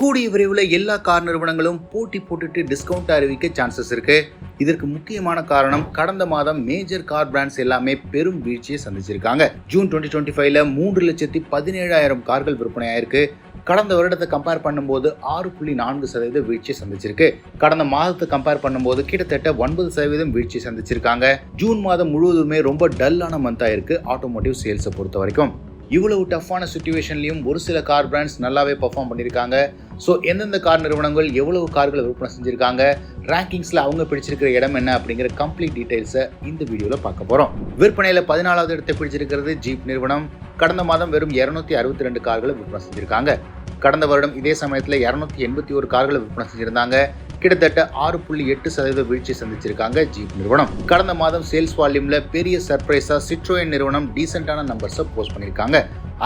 கூடிய விரைவில் எல்லா கார் நிறுவனங்களும் போட்டி போட்டுட்டு டிஸ்கவுண்ட் அறிவிக்க சான்சஸ் இருக்கு. இதற்கு முக்கியமான காரணம் கடந்த மாதம் மேஜர் கார் பிராண்ட்ஸ் எல்லாமே பெரும் வீழ்ச்சியை சந்திச்சிருக்காங்க. ஜூன் 2025ல 3,17,000 கார்கள் விற்பனையாயிருக்கு. கடந்த வருடத்தை கம்பேர் பண்ணும்போது 6.4% வீழ்ச்சியை சந்திச்சிருக்கு. கடந்த மாதத்தை கம்பேர் பண்ணும்போது கிட்டத்தட்ட 9% வீழ்ச்சி சந்திச்சிருக்காங்க. ஜூன் மாதம் முழுவதுமே ரொம்ப டல்லான மந்த் ஆயிருக்கு ஆட்டோமோட்டிவ் சேல்ஸை பொறுத்த வரைக்கும். இவ்வளவு டஃப்பான சுச்சுவேஷன்லையும் ஒரு சில கார் பிராண்ட்ஸ் நல்லாவே பெர்ஃபார்ம் பண்ணியிருக்காங்க. ஸோ எந்தெந்த கார் நிறுவனங்கள் எவ்வளவு கார்களை விற்பனை செஞ்சுருக்காங்க, ரேங்கிங்ஸில் அவங்க பிடிச்சிருக்கிற இடம் என்ன அப்படிங்கிற கம்ப்ளீட் டீட்டெயில்ஸை இந்த வீடியோவில் பார்க்க போகிறோம். விற்பனையில் 14வது இடத்தை பிடிச்சிருக்கிறது ஜீப் நிறுவனம். கடந்த மாதம் வெறும் 262 கார்களை விற்பனை செஞ்சுருக்காங்க. கடந்த வருடம் இதே சமயத்தில் 281 கார்களை விற்பனை செஞ்சிருந்தாங்க. கிட்டத்தட்ட 6.8% வீழ்ச்சி சந்திச்சிருக்காங்க ஜீப் நிறுவனம். கடந்த மாதம் சேல்ஸ் வால்யூம்ல பெரிய சர்ப்ரைஸா சிட்ரோயன் நிறுவனம் டீசென்டான நம்பர்ஸை போஸ்ட் பண்ணியிருக்காங்க.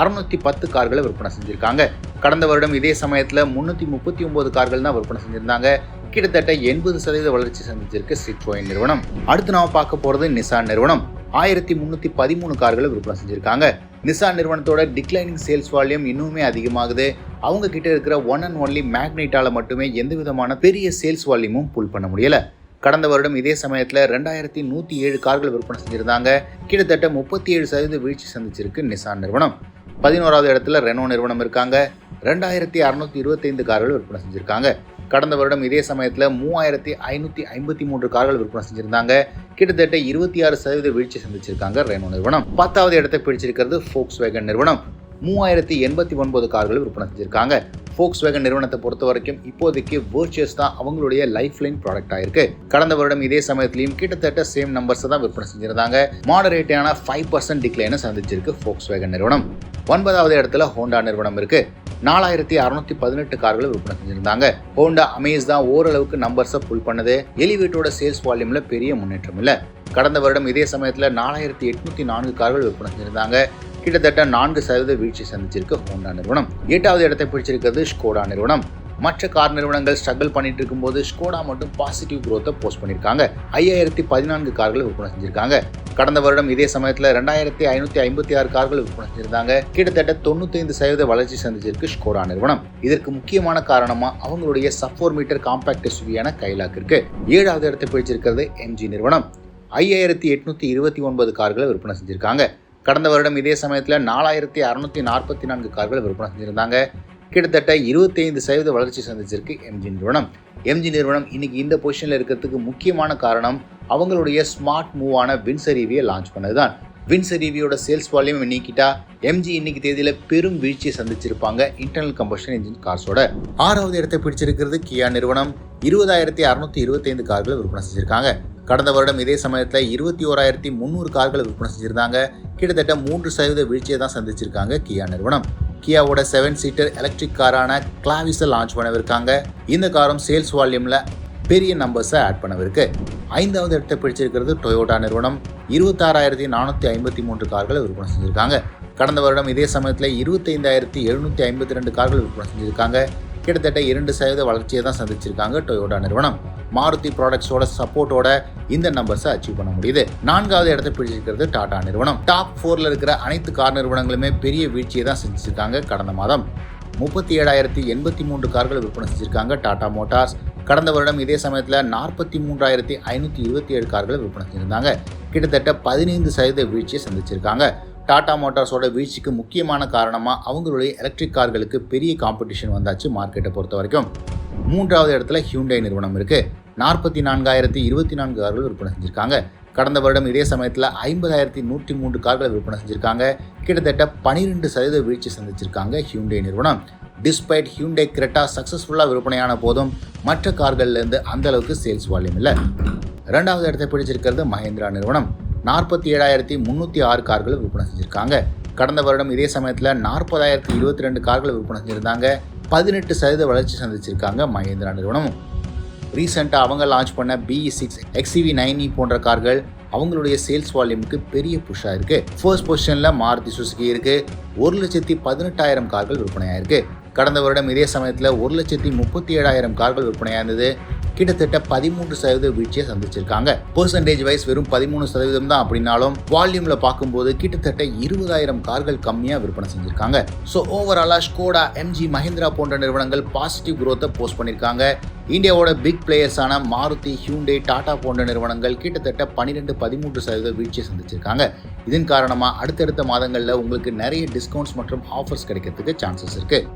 610 கார்களை விற்பனை செஞ்சிருக்காங்க. கடந்த வருடம் இதே சமயத்தில் 339 கார்கள் தான் விற்பனை செஞ்சிருந்தாங்க. கிட்டத்தட்ட 80% வளர்ச்சி சந்திச்சிருக்கு சிட்ரோயன் நிறுவனம். அடுத்து நாம பார்க்க போறது நிசான் நிறுவனம். 1313 கார்களை விற்பனை செஞ்சிருக்காங்க. நிசான் நிறுவனத்தோட டிக்ளைனிங் சேல்ஸ் வால்யூம் இன்னுமே அதிகமாகுது. அவங்க கிட்ட இருக்கிற ஒன் அண்ட் ஒன்லி மேக்னைட்டால மட்டுமே எந்த விதமான பெரிய சேல்ஸ் வால்யூமும் புல் பண்ண முடியல. கடந்த வருடம் இதே சமயத்தில் 2107 கார்கள் விற்பனை செஞ்சிருந்தாங்க. கிட்டத்தட்ட 37% வீழ்ச்சி சந்திச்சிருக்கு நிசான் நிறுவனம். 11வது இடத்துல ரெனோ நிறுவனம் இருக்காங்க. 2625 கார்கள் விற்பனை செஞ்சிருக்காங்க. கடந்த வருடம் இதே சமயத்தில் 3553 கார்கள் விற்பனை செஞ்சிருந்தாங்க. கிட்டத்தட்ட 26% வீழ்ச்சி சந்திச்சிருக்காங்க ரெனோ நிறுவனம். 10வது இடத்தை பிடிச்சிருக்கிறது Volkswagen நிறுவனம். 3089 கார்கள் விற்பனை செஞ்சிருக்காங்க. Volkswagen நிறுவனத்தை பொறுத்த வரைக்கும் இப்போதைக்கு Virtus தான் அவங்களுடைய லைஃப் லைன் ப்ராடக்ட் ஆயிருக்கு. கடந்த வருடம் இதே சமயத்திலையும் கிட்டத்தட்ட சேம் நம்பர்ஸ் தான் விற்பனை செஞ்சிருந்தாங்க. மாடரேட்டான 5% டிக்ளைனை சந்திச்சிருக்கு Volkswagen நிறுவனம். 9வது இடத்துல ஹோண்டா நிறுவனம் இருக்கு. 4618 கார்கள் விற்பனை செஞ்சிருந்தாங்க. ஹோண்டா அமேஸ் தான் ஓரளவுக்கு நம்பர்ஸை புல் பண்ணுது. எலிவேட்டோட சேல்ஸ் வால்யூம்ல பெரிய முன்னேற்றம் இல்லை. கடந்த வருடம் இதே சமயத்தில் 4804 கார்கள் விற்பனை செஞ்சிருந்தாங்க. கிட்டத்தட்ட 4% வீழ்ச்சி சந்திச்சிருக்கு ஹோண்டா நிறுவனம். 8வது இடத்தை பிடிச்சிருக்கிறது ஸ்கோடா நிறுவனம். மற்ற கார் நிறுவனங்கள் ஸ்ட்ரகிள் பண்ணிட்டு இருக்கும்போது ஸ்கோடா மட்டும் பாசிட்டிவ் growth போஸ்ட் பண்ணியிருக்காங்க. 5014 கார்கள் விற்பனை செஞ்சிருக்காங்க. கடந்த வருடம் இதே சமயத்தில் 2556 கார்கள் விற்பனை செஞ்சிருந்தாங்க. கிட்டத்தட்ட 95% வளர்ச்சி சந்திச்சிருக்கு ஸ்கோடா நிறுவனம். இதற்கு முக்கியமான காரணமா அவங்களுடைய சப் 4 மீட்டர் காம்பாக்ட் எஸ்யூவியான கைலாக் இருக்கு. 7வது இடத்தை பிடிச்சிருக்கிறது எம்ஜி நிறுவனம். 5829 கார்களை விற்பனை செஞ்சிருக்காங்க. கடந்த வருடம் இதே சமயத்தில் 4644 கார்களை விற்பனை செஞ்சிருந்தாங்க. கிட்டத்தட்ட 25% வளர்ச்சி சந்திச்சிருக்கு எம்ஜி நிறுவனம். எம்ஜி நிறுவனம் இன்னைக்கு இந்த பொசிஷனில் இருக்கிறதுக்கு முக்கியமான காரணம் அவங்களுடைய ஸ்மார்ட் மூவான வின்சர் ஈவியை லான்ச் பண்ணதுதான். வின்சர் ஈவியோட சேல்ஸ் வால்யூம் நீக்கிட்டா எம்ஜி இன்னைக்கு தேதியில பெரும் வீழ்ச்சியை சந்திச்சிருப்பாங்க இன்டர்னல் கம்பஷன் என்ஜின் கார்ஸோட. 6வது இடத்தை பிடிச்சிருக்கிறது கியா நிறுவனம். 20625 கார்களை விற்பனை செஞ்சிருக்காங்க. கடந்த வருடம் இதே சமயத்தில் 21300 கார்களை விற்பனை செஞ்சிருந்தாங்க. கிட்டத்தட்ட 3% வீழ்ச்சியை தான் சந்திச்சிருக்காங்க கியா நிறுவனம். கியாவோட 7 சீட்டர் எலக்ட்ரிக் காரான கிளாவிஸை லான்ச் பண்ணவிருக்காங்க. இந்த காரும் சேல்ஸ் வால்யூம்ல பெரிய நம்பர்ஸை ஆட் பண்ணவிருக்கு. 5வது இடத்தை பிடிச்சிருக்கிறது டொயோட்டா நிறுவனம். 26453 கார்களை விற்பனை செஞ்சிருக்காங்க. கடந்த வருடம் இதே சமயத்தில் 25752 கார்கள் விற்பனை செஞ்சிருக்காங்க. கிட்டத்தட்ட 2% வளர்ச்சியை தான் சந்திச்சிருக்காங்க டொயோட்டா நிறுவனம். மாருதி ப்ராடக்ட்ஸோட சப்போர்ட்டோட இந்த நம்பர்ஸை அச்சீவ் பண்ண முடியுது. 4வது இடத்தை பிடிச்சிருக்கிறது டாடா நிறுவனம். டாப் 4ல இருக்கிற அனைத்து கார் நிறுவனங்களுமே பெரிய வீழ்ச்சியை தான் செஞ்சிருக்காங்க. கடந்த மாதம் 37083 கார்கள் விற்பனை செஞ்சிருக்காங்க டாடா மோட்டார்ஸ். கடந்த வருடம் இதே சமயத்தில் 43527 கார்கள் விற்பனை செஞ்சிருந்தாங்க. கிட்டத்தட்ட 15% வீழ்ச்சியை சந்திச்சிருக்காங்க. டாடா மோட்டார்ஸோட வீழ்ச்சிக்கு முக்கியமான காரணமாக அவங்களுடைய எலக்ட்ரிக் கார்களுக்கு பெரிய காம்படிஷன் வந்தாச்சு மார்க்கெட்டை பொறுத்த வரைக்கும். 3வது இடத்துல ஹியூண்டை நிறுவனம் இருக்கு. 44024 கார்கள் விற்பனை செஞ்சிருக்காங்க. கடந்த வருடம் இதே சமயத்தில் 50103 கார்களை விற்பனை செஞ்சிருக்காங்க. கிட்டத்தட்ட 12% வீழ்ச்சி சந்திச்சிருக்காங்க ஹியூண்டை நிறுவனம். டிஸ்பைட் ஹியூண்டை கிரெட்டா சக்ஸஸ்ஃபுல்லாக விற்பனையான போதும் மற்ற கார்கள்லேருந்து அந்த அளவுக்கு சேல்ஸ் வால்யூம் இல்லை. 2வது இடத்தை பிடிச்சிருக்கிறது மஹேந்திரா நிறுவனம். 47306 கார்களை விற்பனை செஞ்சிருக்காங்க. கடந்த வருடம் இதே சமயத்தில் 40022 கார்களை விற்பனை செஞ்சிருந்தாங்க. 18% வளர்ச்சி சந்திச்சிருக்காங்க மஹேந்திரா நிறுவனம். ரீசெண்டாக அவங்க லான்ச் பண்ண BE6 XEV9e போன்ற கார்கள் அவங்களுடைய சேல்ஸ் வால்யூமுக்கு பெரிய புஷ்ஷாக இருக்கு. ஃபர்ஸ்ட் பொசிஷனில் மாருதி சுசுகி இருக்கு. 1,18,000 கார்கள் விற்பனையாயிருக்கு. கடந்த வருடம் இதே சமயத்தில் 1,37,000 கார்கள் விற்பனையாக இருந்தது. கிட்டத்தட்ட 13% வீழ்ச்சியை சந்திச்சிருக்காங்க. பெர்சன்டேஜ் வைஸ் வெறும் 13% தான் அப்படின்னாலும் வால்யூம்ல பார்க்கும்போது கிட்டத்தட்ட 20,000 கார்கள் கம்மியா விற்பனை செஞ்சிருக்காங்க. ஸோ ஓவராலா ஸ்கோடா, எம்ஜி, மஹிந்திரா போன்ற நிறுவனங்கள் பாசிட்டிவ் growth போஸ்ட் பண்ணிருக்காங்க. இந்தியாவோட பிக் பிளேயர்ஸான மாருதி, ஹியூண்டை, டாடா போன்ற நிறுவனங்கள் கிட்டத்தட்ட 12-13% வீழ்ச்சியை சந்திச்சிருக்காங்க. இதன் காரணமா அடுத்தடுத்த மாதங்கள்ல உங்களுக்கு நிறைய டிஸ்கவுண்ட்ஸ் மற்றும் ஆஃபர்ஸ் கிடைக்கிறதுக்கு சான்சஸ் இருக்கு.